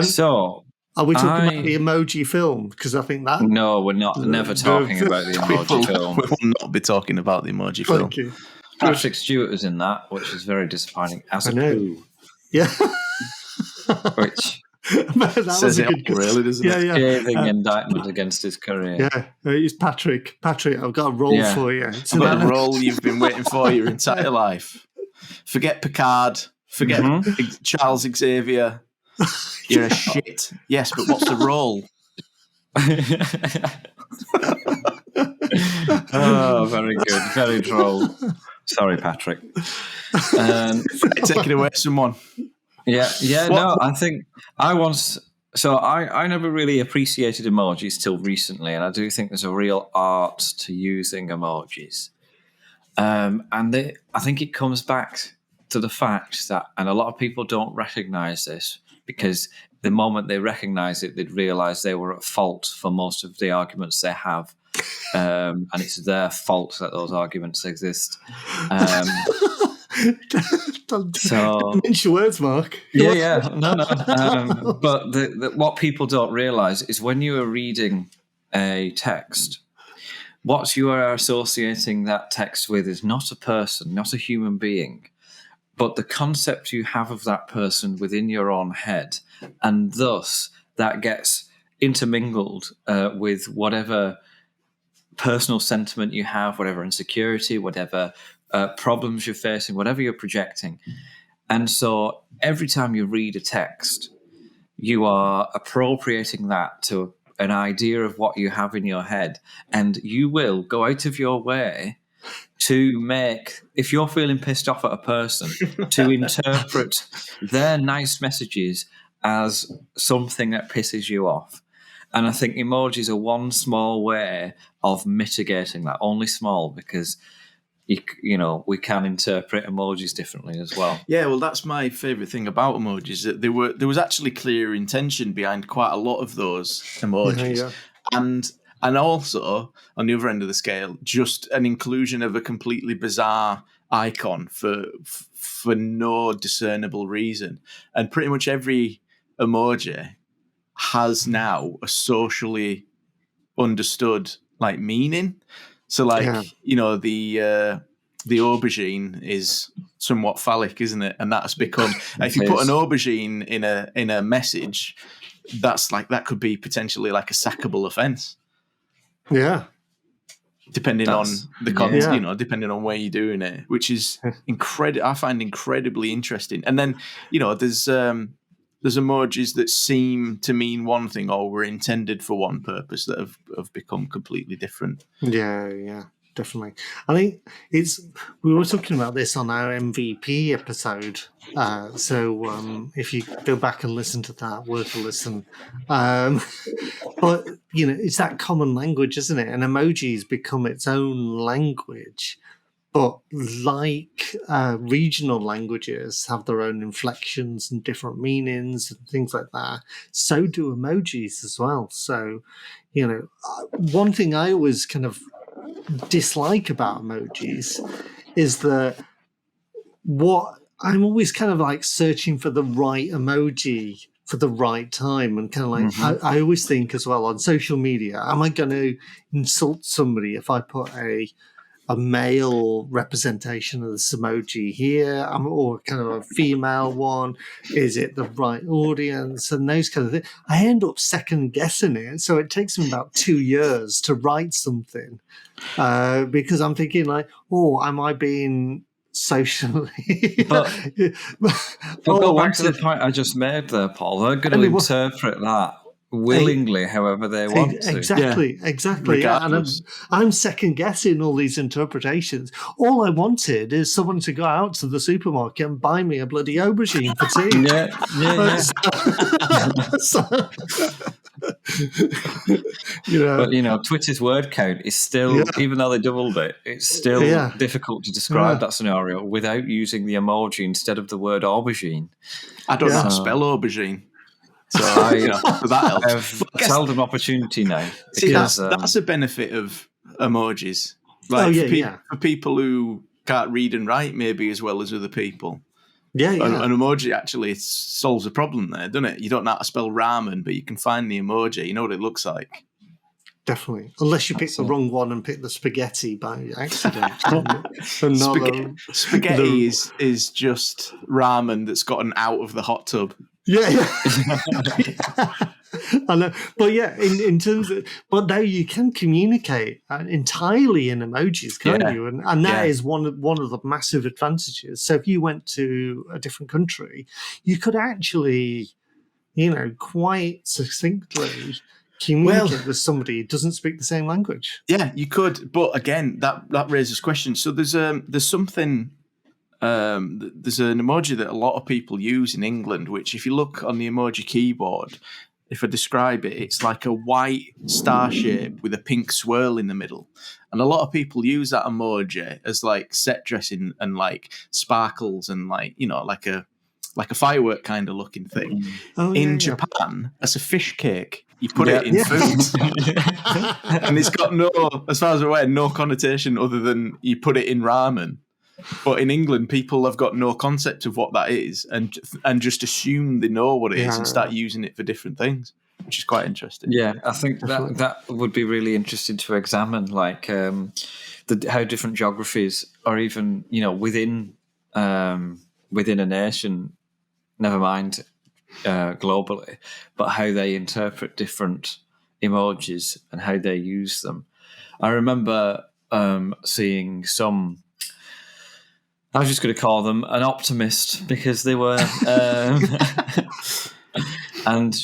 So, are we talking about the emoji film? Because I think that... No, we're not. Never talking about the emoji film. We will not be talking about the emoji film. Thank you. Patrick Stewart was in that, which is very disappointing. As a poo. Yeah. Which that says it all, really, doesn't it? Yeah. scathing indictment against his career. Yeah, it's Patrick. Patrick, I've got a role for you. I've got a role you've been waiting for your entire life. Forget Picard. Forget Charles Xavier. You're a shit. Yes, but what's the role? Oh, very good. Very droll. Sorry, Patrick. Take it away, someone. Yeah. No, I think I once... So I never really appreciated emojis till recently, and I do think there's a real art to using emojis. And I think it comes back to the fact that, and a lot of people don't recognize this, because the moment they recognize it, they'd realize they were at fault for most of the arguments they have. And it's their fault that those arguments exist. Don't mince your words, Mark. Yeah. No. But what people don't realize is when you are reading a text, what you are associating that text with is not a person, not a human being, but the concept you have of that person within your own head. And thus that gets intermingled with whatever personal sentiment you have, whatever insecurity, whatever problems you're facing, whatever you're projecting. And so every time you read a text, you are appropriating that to an idea of what you have in your head. And you will go out of your way to make, if you're feeling pissed off at a person, to interpret their nice messages as something that pisses you off. And I think emojis are one small way of mitigating that, only small, because you know we can interpret emojis differently as well. Yeah, well, that's my favourite thing about emojis, that there was actually clear intention behind quite a lot of those emojis. Yeah. And also, on the other end of the scale, just an inclusion of a completely bizarre icon for no discernible reason. And pretty much every emoji has now a socially understood like meaning. So you know, the aubergine is somewhat phallic, isn't it? And that's become if you put an aubergine in a message, that's like that could be potentially like a sackable offence. Yeah. Depending on the content, you know, depending on where you're doing it, which is I find incredibly interesting. And then, you know, there's emojis that seem to mean one thing or were intended for one purpose that have become completely different. Yeah, definitely. I think we were talking about this on our MVP episode. So if you go back and listen to that, worth a listen. But, you know, it's that common language, isn't it? And emojis become its own language. But like regional languages have their own inflections and different meanings and things like that, so do emojis as well. So, you know, one thing I always kind of dislike about emojis is that I'm always kind of like searching for the right emoji for the right time, and kind of like I always think as well on social media, am I going to insult somebody if I put a male representation of this emoji here, or kind of a female one? Is it the right audience? And those kind of things. I end up second guessing it. So it takes me about 2 years to write something because I'm thinking like, am I being socially... But go back to the point I just made there, Paul. They're going to interpret that willingly, however they want to. Exactly. Yeah. And I'm second guessing all these interpretations. All I wanted is someone to go out to the supermarket and buy me a bloody aubergine for tea. But you know, Twitter's word count is still, even though they doubled it, it's still difficult to describe that scenario without using the emoji instead of the word aubergine. I don't know how to spell aubergine. So, so that helps. I've seldom opportunity now. See, Because, that's a benefit of emojis. For people who can't read and write maybe as well as other people. Yeah, yeah. An emoji actually solves a problem there, doesn't it? You don't know how to spell ramen, but you can find the emoji. You know what it looks like. Definitely. Unless you pick the wrong one and pick the spaghetti by accident. Spaghetti is just ramen that's gotten out of the hot tub. Yeah, yeah. I know. But yeah, in terms of, but now you can communicate entirely in emojis, can't you? And that is one of the massive advantages. So if you went to a different country, you could actually, quite succinctly communicate with somebody who doesn't speak the same language. Yeah, you could. But again, that raises questions. So there's something. There's an emoji that a lot of people use in England, which if you look on the emoji keyboard, if I describe it, it's like a white star shape with a pink swirl in the middle. And a lot of people use that emoji as like set dressing and like sparkles and like a firework kind of looking thing. In Japan, that's a fish cake. You put it in food. And it's got as far as I'm aware, no connotation other than you put it in ramen. But in England, people have got no concept of what that is and just assume they know what it is and start using it for different things, which is quite interesting. Yeah, I think that would be really interesting to examine, like how different geographies, or even within a nation, never mind globally, but how they interpret different emojis and how they use them. I remember seeing some. I was just going to call them an optimist because they were, and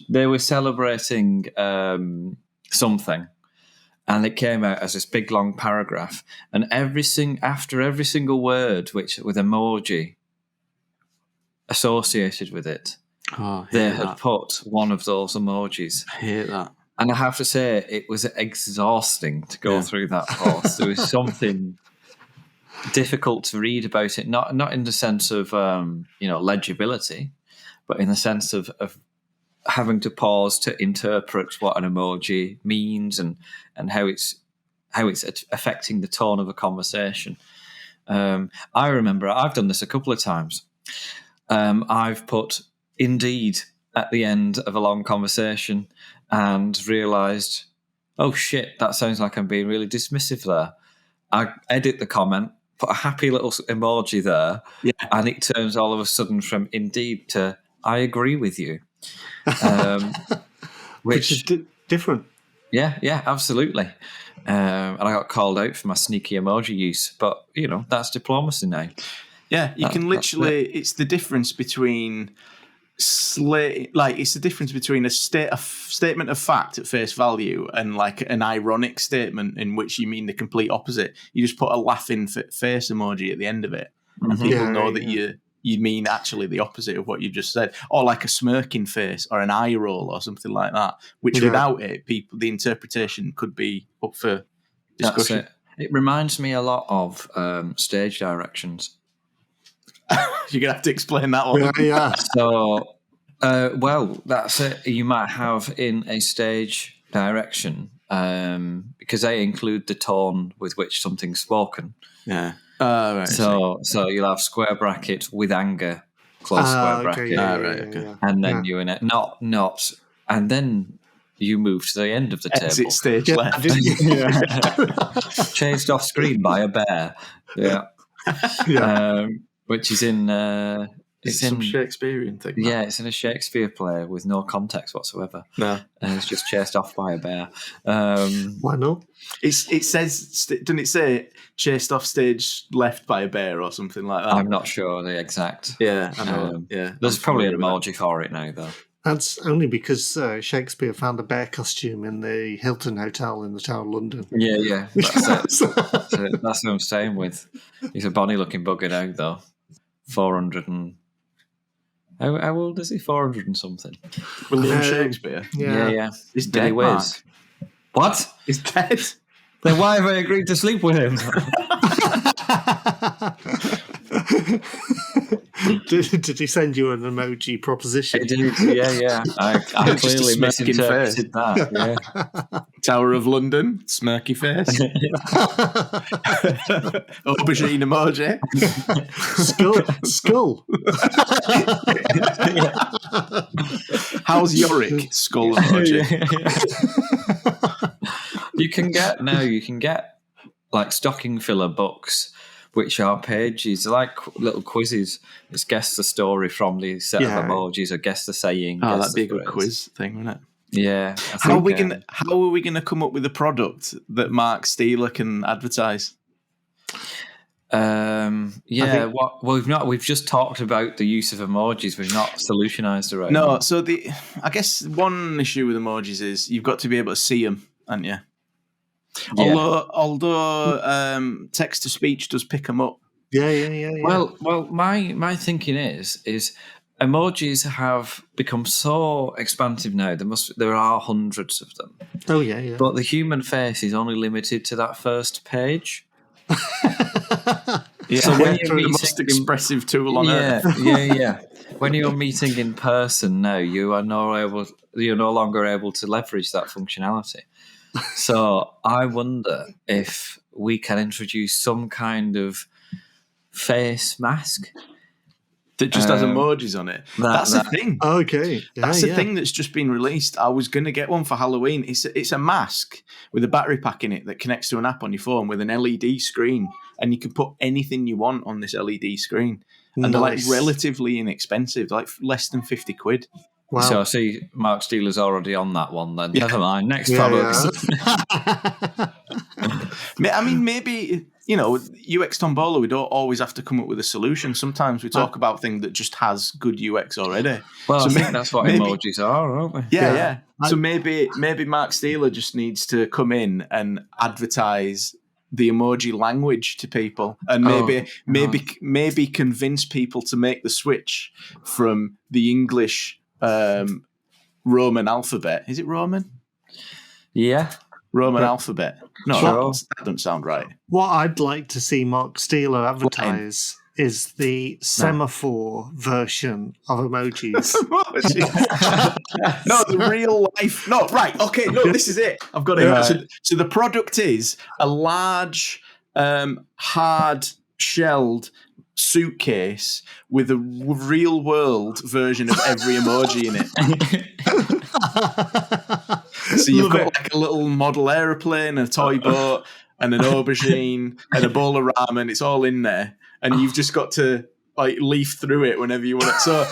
they were celebrating something, and it came out as this big long paragraph, and after every single word with emoji associated with it, they had put one of those emojis. I hate that, and I have to say it was exhausting to go through that post. There was something difficult to read about it, not in the sense of legibility, but in the sense of having to pause to interpret what an emoji means and how it's affecting the tone of a conversation. I remember I've done this a couple of times. I've put indeed at the end of a long conversation and realised, oh shit, that sounds like I'm being really dismissive there. I edit the comment, put a happy little emoji there, and it turns all of a sudden from indeed to I agree with you. Which is different. Yeah, absolutely. And I got called out for my sneaky emoji use, but, that's diplomacy now. Yeah, you can literally, it's the difference between it's the difference between a statement of fact at face value and like an ironic statement in which you mean the complete opposite. You just put a laughing face emoji at the end of it, and people know that you mean actually the opposite of what you just said, or like a smirking face or an eye roll or something like that. Which without it, the interpretation could be up for discussion. It reminds me a lot of stage directions. You're going to have to explain that one. Yeah. So, that's it. You might have in a stage direction, because they include the tone with which something's spoken. Yeah. Right. So you'll have square bracket with anger, close square bracket. Yeah. And then you in it. Not. And then you move to the end of the Exit table. stage left. Chased off screen by a bear. Yeah. Which is in it's some Shakespearean thing. Yeah, it's in a Shakespeare play with no context whatsoever. No, and it's just chased off by a bear. Why not? It says, doesn't it say chased off stage left by a bear or something like that? I'm not sure the exact. Yeah, I know. There's probably an emoji for it now, though. That's only because Shakespeare found a bear costume in the Hilton Hotel in the Tower of London. Yeah, that's it. That's what I'm saying with. He's a bonny-looking bugger now, though. 400 and... How old is he? 400 and something. William Shakespeare? Yeah. He's dead, Mark. What? He's dead? Then why have I agreed to sleep with him? Did he send you an emoji proposition? I did, yeah. I Just a clearly smirking misinterpreted that. Yeah. Tower of London, smirky face. Aubergine emoji. Skull. How's Yorick? Skull emoji. You can get like stocking filler books, which are pages like little quizzes. It's guess the story from the set of emojis, or guess the saying. Oh, guess that'd be the a good phrase. quiz thing, wouldn't it? Yeah. How are we gonna come up with a product that Mark Steeler can advertise? We've just talked about the use of emojis. We've not solutionized it right. No, so I guess one issue with emojis is you've got to be able to see them, haven't you? Yeah. Although text to speech does pick them up. Yeah. Well, my thinking is emojis have become so expansive now. There are hundreds of them. Oh yeah. But the human face is only limited to that first page. Yeah, so when you're the most expressive tool on earth. Yeah. When you're meeting in person now, you're no longer able to leverage that functionality. So I wonder if we can introduce some kind of face mask that just has emojis on it. That's the thing. Okay. That's the thing that's just been released. I was going to get one for Halloween. It's a mask with a battery pack in it that connects to an app on your phone with an LED screen, and you can put anything you want on this LED screen. And they're like relatively inexpensive, like less than 50 quid. Wow. So I see Mark Steeler's already on that one then. Yeah. Never mind. Next product. I mean, maybe, UX Tombola, we don't always have to come up with a solution. Sometimes we talk about things that just has good UX already. Well, I think that's what emojis are, aren't they? Yeah. So maybe Mark Steeler just needs to come in and advertise the emoji language to people, and maybe convince people to make the switch from the English Roman alphabet. Is it Roman? Yeah. Roman alphabet. No, sure. That doesn't sound right. What I'd like to see Mark Steeler advertise is the semaphore version of emojis. No, the real life. No, right. Okay, no, this is it. I've got it. Right. So the product is a large, hard-shelled suitcase with a real world version of every emoji in it. So you've got like a little model aeroplane, a toy boat, and an aubergine, and a bowl of ramen. It's all in there, and you've just got to like leaf through it whenever you want it. So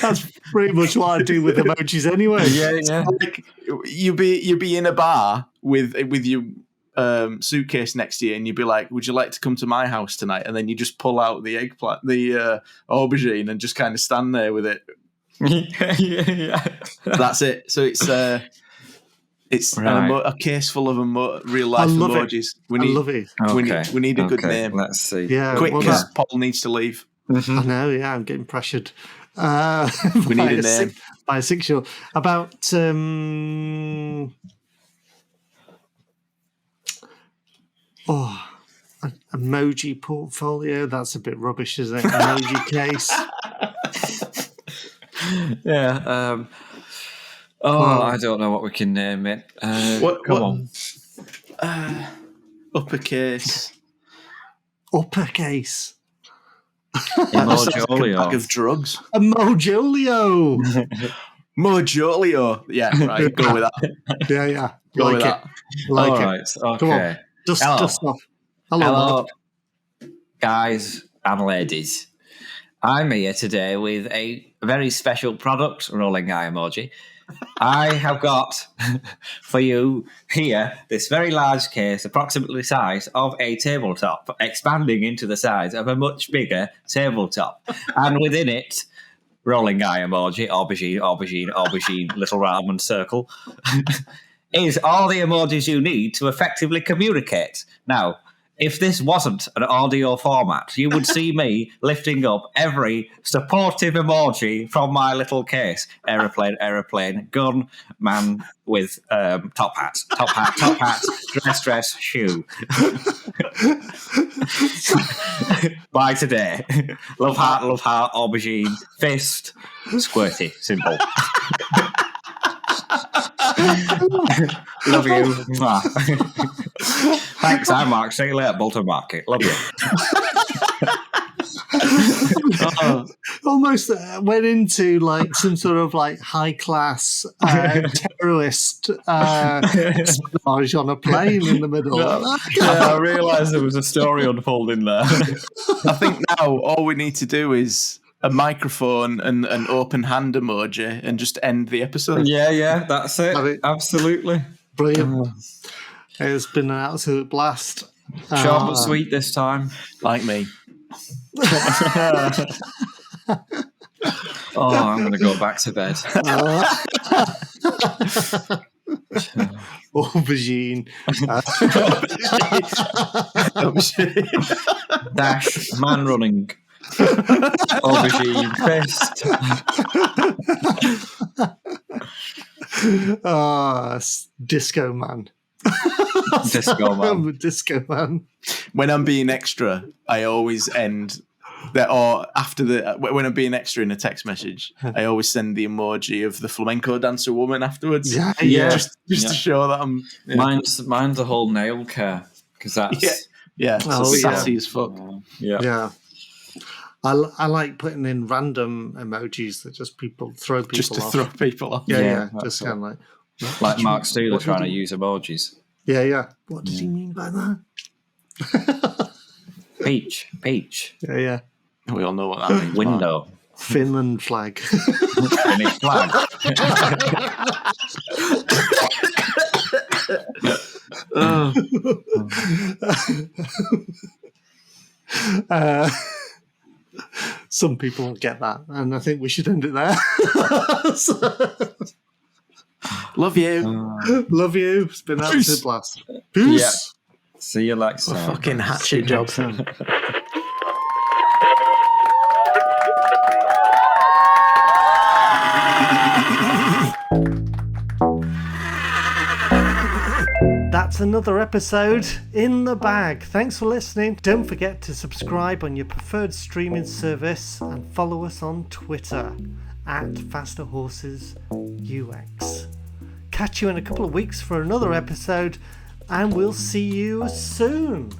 that's pretty much what I do with emojis anyway. Yeah. So like, you'd be in a bar with your suitcase next to you, and you'd be like, "Would you like to come to my house tonight?" And then you just pull out the eggplant, the aubergine, and just kind of stand there with it. Yeah. That's it. So it's a case full of real life emojis. I love it. We need a good name. Let's see. Yeah, quick, because Paul needs to leave. Mm-hmm. I know. Yeah, I'm getting pressured. We need a name by a 6-year-old. About emoji portfolio. That's a bit rubbish, isn't it? Emoji case. Yeah. I don't know what we can name it. Come on. Uppercase. Mojolio. Bag of drugs. A Mojolio. Mojolio. Yeah, right. Go with that. Yeah. Go with that. Like all it. right. Okay. Come on. Dust off. Hello, guys and ladies. I'm here today with a very special product, rolling eye emoji. I have got for you here this very large case, approximately the size of a tabletop, expanding into the size of a much bigger tabletop. And within it, rolling eye emoji, aubergine, little ramen circle, is all the emojis you need to effectively communicate. Now, if this wasn't an audio format, you would see me lifting up every supportive emoji from my little case. Aeroplane, gun, man with top hat, dress, shoe. Bye today. Love heart, aubergine, fist, squirty, simple. Love you. Thanks, I'm Mark. See you later, Bolton Market. Love you. Almost went into like some sort of like high class terrorist espionage on a plane in the middle. I realised there was a story unfolding there. I think now all we need to do is a microphone and an open hand emoji and just end the episode. Yeah, that's it. Absolutely. Brilliant. It's been an absolute blast. Short but sweet this time. Like me. I'm going to go back to bed. Aubergine. Dash, man running. Aubergine, fist. Disco man. Disco man. When I'm being extra, I always end that, or after when I'm being extra in a text message, I always send the emoji of the flamenco dancer woman afterwards. Yeah. Just to show that I'm. Yeah. Mine's a whole nail care because that's sassy as fuck. Yeah. I like putting in random emojis that just throw people just to off. throw people off. Yeah. Just kind of like Mark Steeler trying to use emojis. Yeah. What did he mean by that? Peach. Yeah. We all know what that means. Window. Finland flag. Finnish flag. Some people won't get that, and I think we should end it there. Love you. Love you. It's been an absolute blast. Peace. Yeah. See you next time. Fucking hatchet job. That's another episode in the bag. Thanks for listening. Don't forget to subscribe on your preferred streaming service and follow us on Twitter @FasterHorsesUX. Catch you in a couple of weeks for another episode, and we'll see you soon.